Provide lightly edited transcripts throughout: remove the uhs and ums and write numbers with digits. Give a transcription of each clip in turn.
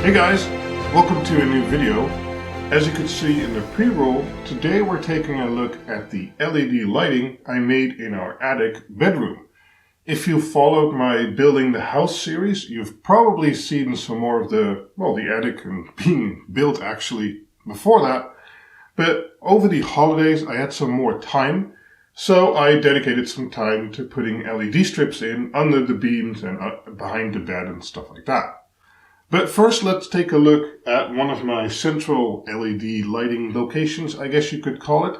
Hey guys, welcome to a new video. As you can see in the pre-roll, today we're taking a look at the LED lighting I made in our attic bedroom. If you followed my Building the House series, you've probably seen some more of the attic and being built actually before that. But over the holidays I had some more time, so I dedicated some time to putting LED strips in under the beams and behind the bed and stuff like that. But first, let's take a look at one of my central LED lighting locations, I guess you could call it.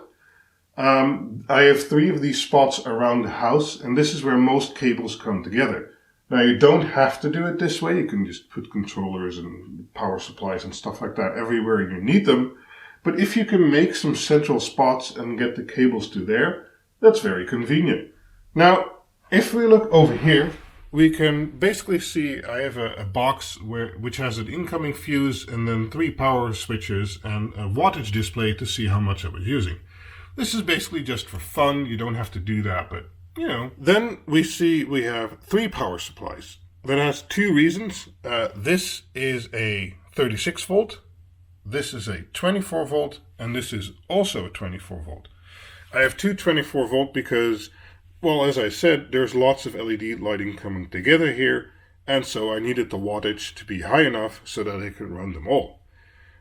I have 3 of these spots around the house, and this is where most cables come together. Now, you don't have to do it this way. You can just put controllers and power supplies and stuff like that everywhere you need them. But if you can make some central spots and get the cables to there, that's very convenient. Now, if we look over here, we can basically see I have a box which has an incoming fuse and then 3 power switches and a wattage display to see how much I was using. This is basically just for fun. You don't have to do that, but you know. Then we see we have 3 power supplies. That has 2 reasons. This is a 36 volt, this is a 24 volt, and this is also a 24 volt. I have 2 24 volt because, well, as I said, there's lots of LED lighting coming together here, and so I needed the wattage to be high enough so that I could run them all.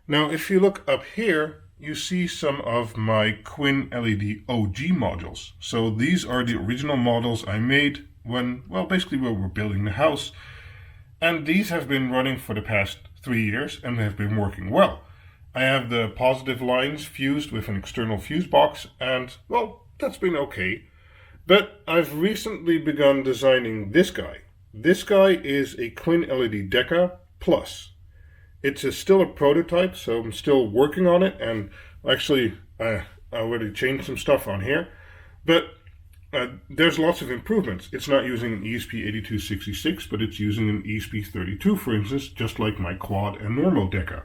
Now, if you look up here, you see some of my QuinLED OG modules. So these are the original models I made when we were building the house. And these have been running for the past 3 years and have been working well. I have the positive lines fused with an external fuse box, and, well, that's been okay. But I've recently begun designing this guy. This guy is a QuinLED-Deca-Plus. It's still a prototype, so I'm still working on it, and actually I already changed some stuff on here. But there's lots of improvements. It's not using an ESP8266, but it's using an ESP32, for instance, just like my quad and normal Deca.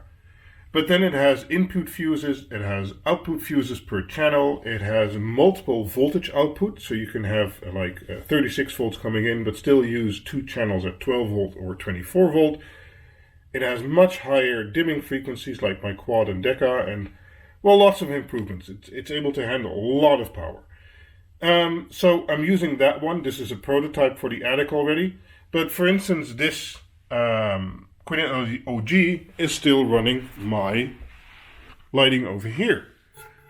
But then it has input fuses, it has output fuses per channel, it has multiple voltage output, so you can have 36 volts coming in, but still use 2 channels at 12 volt or 24 volt. It has much higher dimming frequencies like my quad and Deca, and, well, lots of improvements. It's able to handle a lot of power. So I'm using that one. This is a prototype for the attic already, but for instance, this QuinLED OG is still running my lighting over here.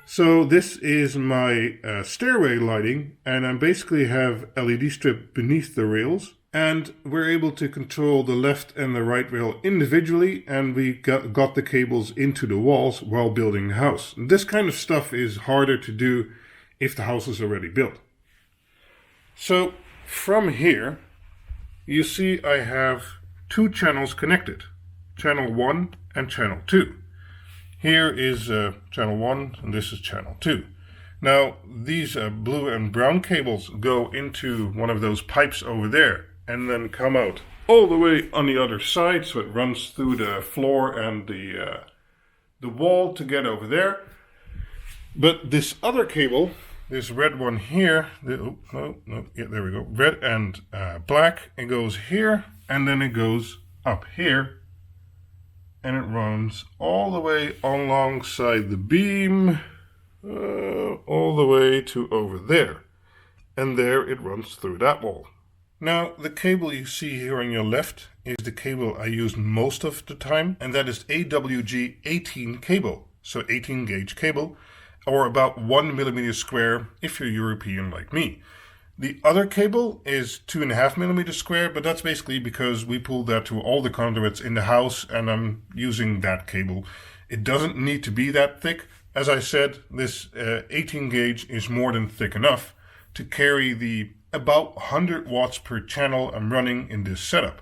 So this is my stairway lighting, and I basically have LED strip beneath the rails, and we're able to control the left and the right rail individually, and we got the cables into the walls while building the house. And this kind of stuff is harder to do if the house is already built. So from here, you see I have 2 channels connected, channel 1 and channel 2. Here is channel 1 and this is channel 2. Now these blue and brown cables go into one of those pipes over there and then come out all the way on the other side, so it runs through the floor and the wall to get over there. But this other cable, this red one here, there we go, red and black, it goes here, and then it goes up here, and it runs all the way alongside the beam, all the way to over there, and there it runs through that wall. Now, the cable you see here on your left is the cable I use most of the time, and that is AWG 18 cable, so 18 gauge cable, or about 1 millimeter square if you're European like me. The other cable is 2.5 millimeters square, but that's basically because we pulled that to all the conduits in the house, and I'm using that cable. It doesn't need to be that thick. As I said, this 18 gauge is more than thick enough to carry the about 100 watts per channel I'm running in this setup.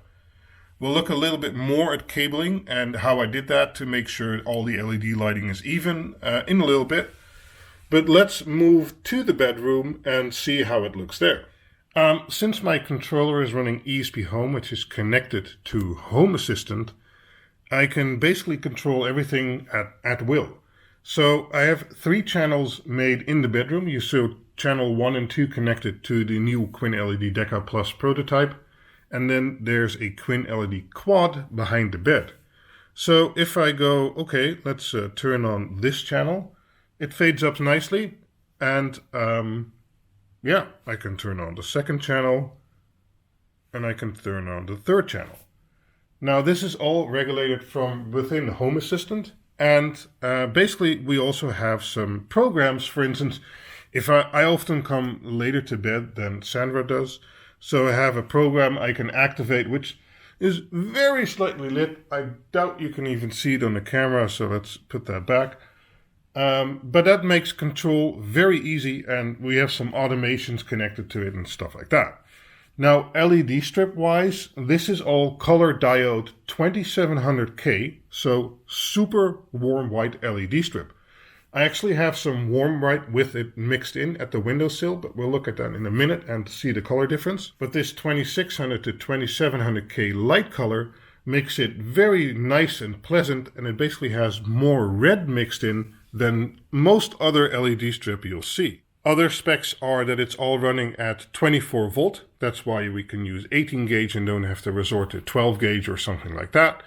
We'll look a little bit more at cabling and how I did that to make sure all the LED lighting is even in a little bit. But let's move to the bedroom and see how it looks there. Since my controller is running ESPhome, which is connected to Home Assistant, I can basically control everything at will. So I have 3 channels made in the bedroom. You saw channel 1 and 2 connected to the new QuinLED-Deca-Plus prototype. And then there's a QuinLED quad behind the bed. So if I go, okay, let's turn on this channel, it fades up nicely, and yeah, I can turn on the second channel, and I can turn on the third channel. Now this is all regulated from within Home Assistant, and basically we also have some programs. For instance, if I often come later to bed than Sandra does, so I have a program I can activate which is very slightly lit. I doubt you can even see it on the camera, so let's put that back. But that makes control very easy, and we have some automations connected to it and stuff like that. Now, LED strip wise, this is all color diode 2700K, so super warm white LED strip. I actually have some warm white with it mixed in at the windowsill, but we'll look at that in a minute and see the color difference. But this 2600 to 2700K light color makes it very nice and pleasant, and it basically has more red mixed in than most other LED strip you'll see. Other specs are that it's all running at 24 volt. That's why we can use 18 gauge and don't have to resort to 12 gauge or something like that.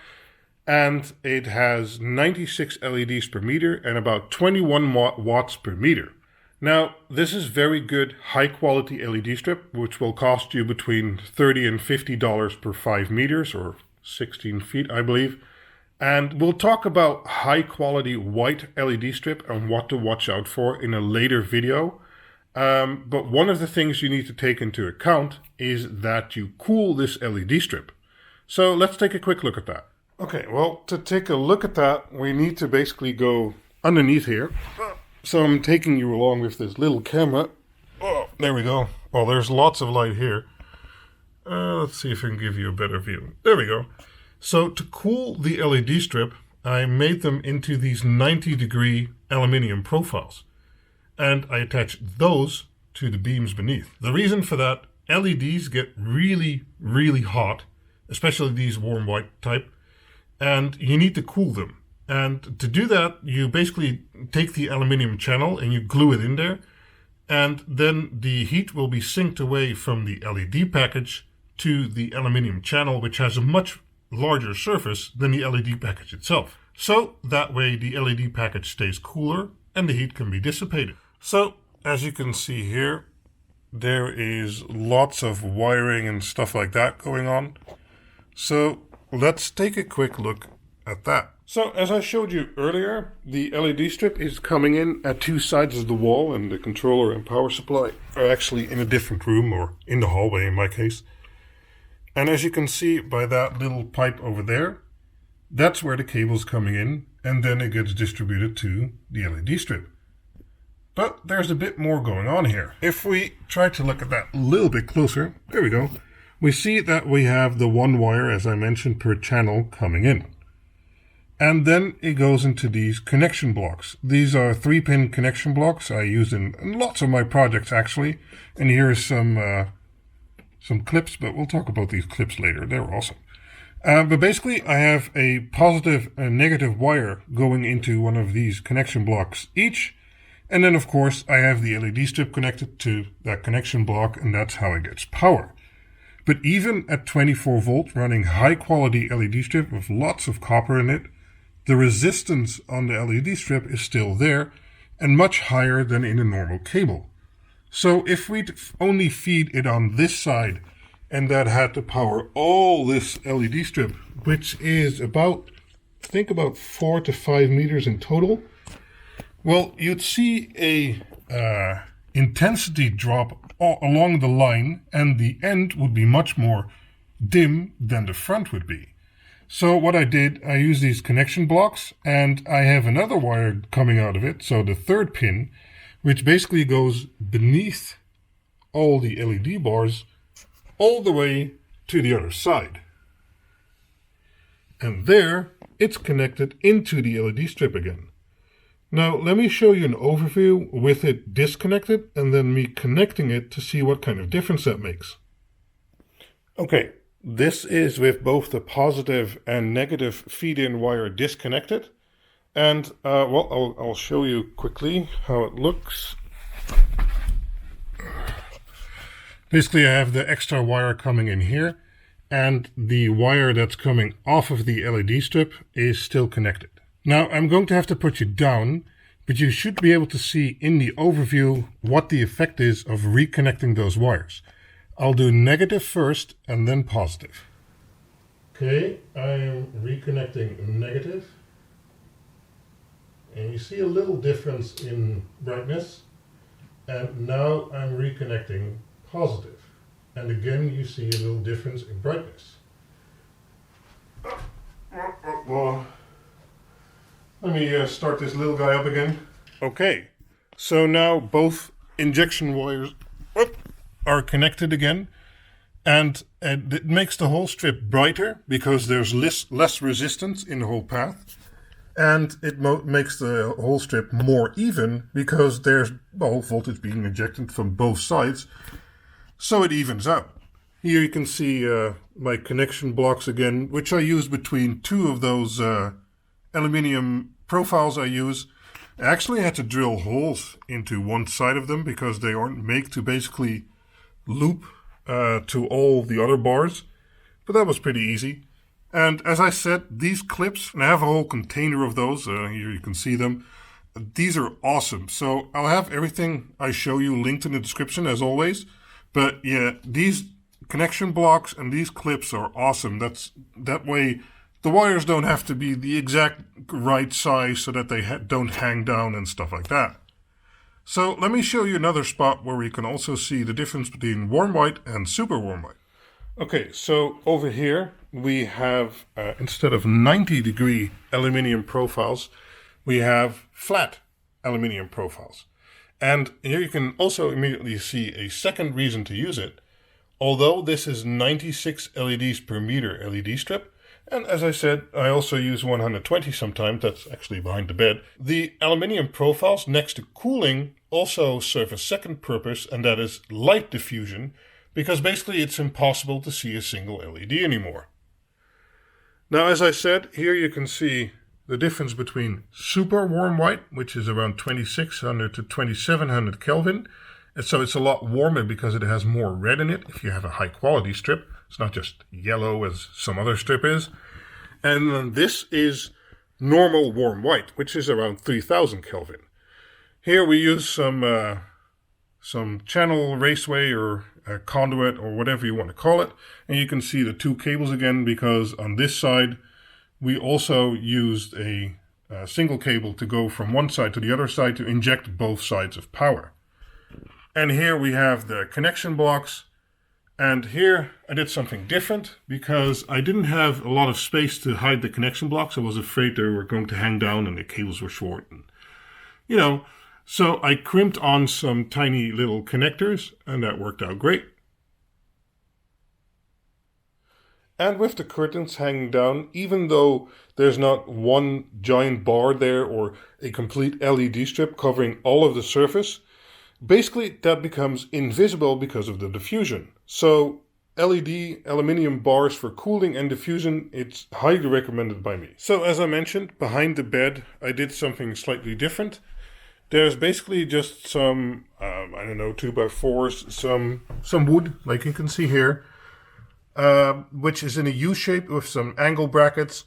And it has 96 LEDs per meter and about 21 watts per meter. Now, this is very good high quality LED strip, which will cost you between $30 and $50 per 5 meters or 16 feet, I believe. And we'll talk about high quality white LED strip and what to watch out for in a later video. But one of the things you need to take into account is that you cool this LED strip. So let's take a quick look at that. Okay, well, to take a look at that, we need to basically go underneath here. So I'm taking you along with this little camera. Oh, there we go. Well, there's lots of light here. Let's see if I can give you a better view. There we go. So to cool the LED strip, I made them into these 90-degree aluminium profiles. And I attached those to the beams beneath. The reason for that, LEDs get really, really hot, especially these warm white type, and you need to cool them. And to do that, you basically take the aluminium channel and you glue it in there, and then the heat will be synced away from the LED package to the aluminium channel, which has a much larger surface than the LED package itself. So that way the LED package stays cooler and the heat can be dissipated. So as you can see here, there is lots of wiring and stuff like that going on. So let's take a quick look at that. So as I showed you earlier, the LED strip is coming in at two sides of the wall, and the controller and power supply are actually in a different room, or in the hallway in my case. And as you can see by that little pipe over there, that's where the cable's coming in, and then it gets distributed to the LED strip. But there's a bit more going on here. If we try to look at that a little bit closer, there we go. We see that we have the one wire, as I mentioned, per channel coming in. And then it goes into these connection blocks. These are 3-pin connection blocks I use in lots of my projects, actually. And here is some clips, but we'll talk about these clips later. They're awesome. But basically, I have a positive and negative wire going into one of these connection blocks each. And then, of course, I have the LED strip connected to that connection block, and that's how it gets power. But even at 24 volt running high quality LED strip with lots of copper in it, the resistance on the LED strip is still there and much higher than in a normal cable. So if we only feed it on this side and that had to power all this LED strip, which is about 4 to 5 meters in total, well, you'd see a intensity drop along the line, and the end would be much more dim than the front would be. So what I did, I used these connection blocks, and I have another wire coming out of it, so the third pin, which basically goes beneath all the LED bars all the way to the other side. And there, it's connected into the LED strip again. Now, let me show you an overview with it disconnected and then me connecting it to see what kind of difference that makes. Okay, this is with both the positive and negative feed-in wire disconnected. And, well, I'll show you quickly how it looks. Basically, I have the extra wire coming in here. and the wire that's coming off of the LED strip is still connected. Now I'm going to have to put you down, but you should be able to see in the overview what the effect is of reconnecting those wires. I'll do negative first and then positive. Okay, I am reconnecting negative. And you see a little difference in brightness. And now I'm reconnecting positive. And again you see a little difference in brightness. Let me start this little guy up again. Okay, so now both injection wires are connected again. And it makes the whole strip brighter because there's less resistance in the whole path. And it makes the whole strip more even because there's voltage being injected from both sides. So it evens out. Here you can see my connection blocks again, which I use between two of those aluminium profiles I use. I actually had to drill holes into one side of them because they aren't made to basically loop to all the other bars, but that was pretty easy. And as I said, these clips, and I have a whole container of those, here you can see them, these are awesome. So I'll have everything I show you linked in the description as always, but yeah, these connection blocks and these clips are awesome. That way the wires don't have to be the exact right size so that they don't hang down and stuff like that. So let me show you another spot where we can also see the difference between warm white and super warm white. Okay, so over here we have, instead of 90-degree aluminium profiles, we have flat aluminium profiles. And here you can also immediately see a second reason to use it. Although this is 96 LEDs per meter LED strip, and as I said, I also use 120 sometimes, that's actually behind the bed. The aluminium profiles next to cooling also serve a second purpose, and that is light diffusion, because basically it's impossible to see a single LED anymore. Now, as I said, here you can see the difference between super warm white, which is around 2600 to 2700 Kelvin. And so it's a lot warmer because it has more red in it if you have a high quality strip. It's not just yellow as some other strip is. And then this is normal warm white, which is around 3000 Kelvin. Here we use some channel raceway or a conduit or whatever you want to call it. And you can see the two cables again, because on this side we also used a single cable to go from one side to the other side to inject both sides of power. And here we have the connection blocks. And here I did something different because I didn't have a lot of space to hide the connection blocks. I was afraid they were going to hang down and the cables were short. And, so I crimped on some tiny little connectors and that worked out great. And with the curtains hanging down, even though there's not one giant bar there or a complete LED strip covering all of the surface, basically that becomes invisible because of the diffusion. So LED aluminium bars for cooling and diffusion, it's highly recommended by me. So as I mentioned, behind the bed I did something slightly different. There's basically just some, 2x4s, some wood, like you can see here, which is in a U shape with some angle brackets.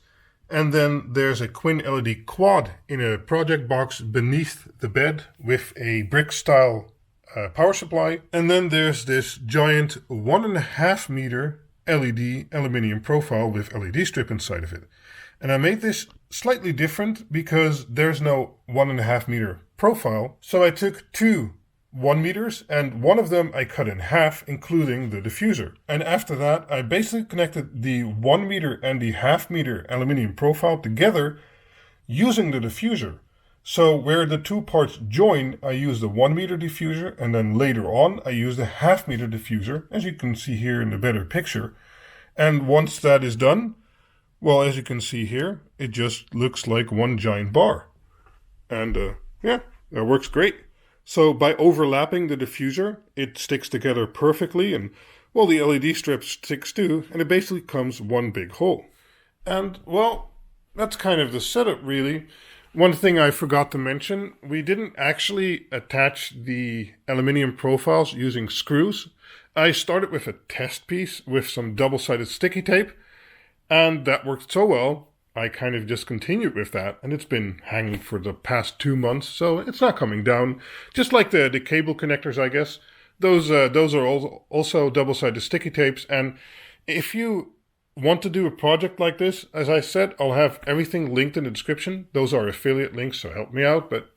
And then there's a QuinLED quad in a project box beneath the bed with a brick style power supply. And then there's this giant 1.5 meter LED aluminium profile with LED strip inside of it. And I made this slightly different because there's no 1.5 meter profile. So I took two 1 meters and one of them I cut in half, including the diffuser. And after that, I basically connected the 1 meter and the 0.5 meter aluminium profile together using the diffuser. So where the two parts join, I use the 1 meter diffuser, and then later on I use the 0.5 meter diffuser, as you can see here in the better picture. And once that is done, well, as you can see here, it just looks like one giant bar. And yeah, that works great. So by overlapping the diffuser, it sticks together perfectly, and well, the LED strip sticks too, and it basically becomes one big hole. And well, that's kind of the setup really. One thing I forgot to mention, we didn't actually attach the aluminium profiles using screws. I started with a test piece with some double-sided sticky tape, and that worked so well, I kind of just continued with that, and it's been hanging for the past 2 months, so it's not coming down. Just like the cable connectors, I guess. Those are also double-sided sticky tapes, and if you want to do a project like this, as I said, I'll have everything linked in the description. Those are affiliate links, so help me out. But,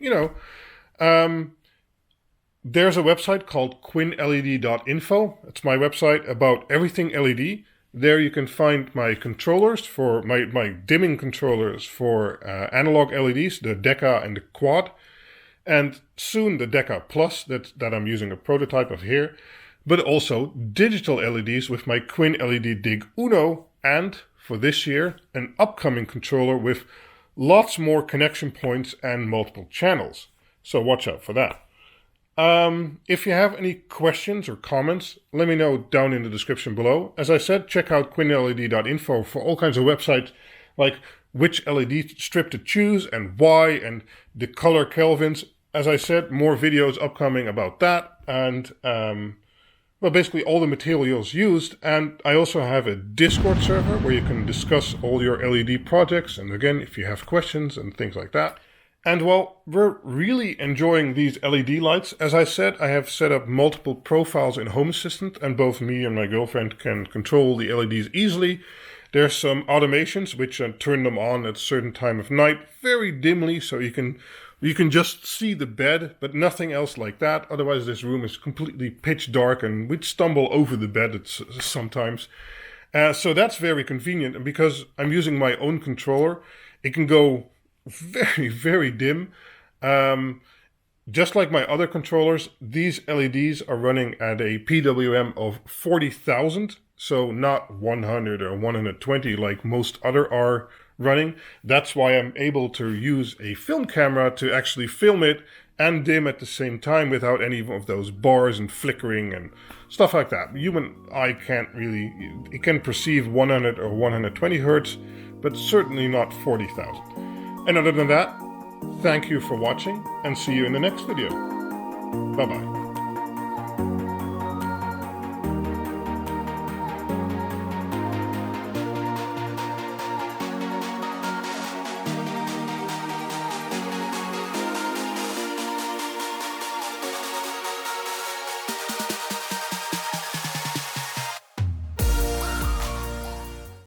there's a website called QuinLED.info. It's my website about everything LED. There you can find my controllers for my dimming controllers for analog LEDs, the Deca and the Quad. And soon the Deca-Plus that I'm using a prototype of here. But also digital LEDs with my QuinLED-Dig Uno, and for this year, an upcoming controller with lots more connection points and multiple channels. So watch out for that. If you have any questions or comments, let me know down in the description below. As I said, check out QuinLED.info for all kinds of websites, like which LED strip to choose and why, and the color kelvins. As I said, more videos upcoming about that, and well, basically all the materials used. And I also have a Discord server where you can discuss all your LED projects, and again, if you have questions and things like that. And well, we're really enjoying these LED lights. As I said, I have set up multiple profiles in Home Assistant, and both me and my girlfriend can control the LEDs easily. There's some automations which turn them on at a certain time of night, very dimly, so you can just see the bed, but nothing else like that. Otherwise, this room is completely pitch dark, and we'd stumble over the bed sometimes. So that's very convenient, and because I'm using my own controller, it can go very, very dim. Just like my other controllers, these LEDs are running at a PWM of 40,000, so not 100 or 120 like most other are running. That's why I'm able to use a film camera to actually film it and dim at the same time without any of those bars and flickering and stuff like that. Human eye can't really, it can perceive 100 or 120 hertz, but certainly not 40,000. And other than that, thank you for watching, and see you in the next video. Bye-bye.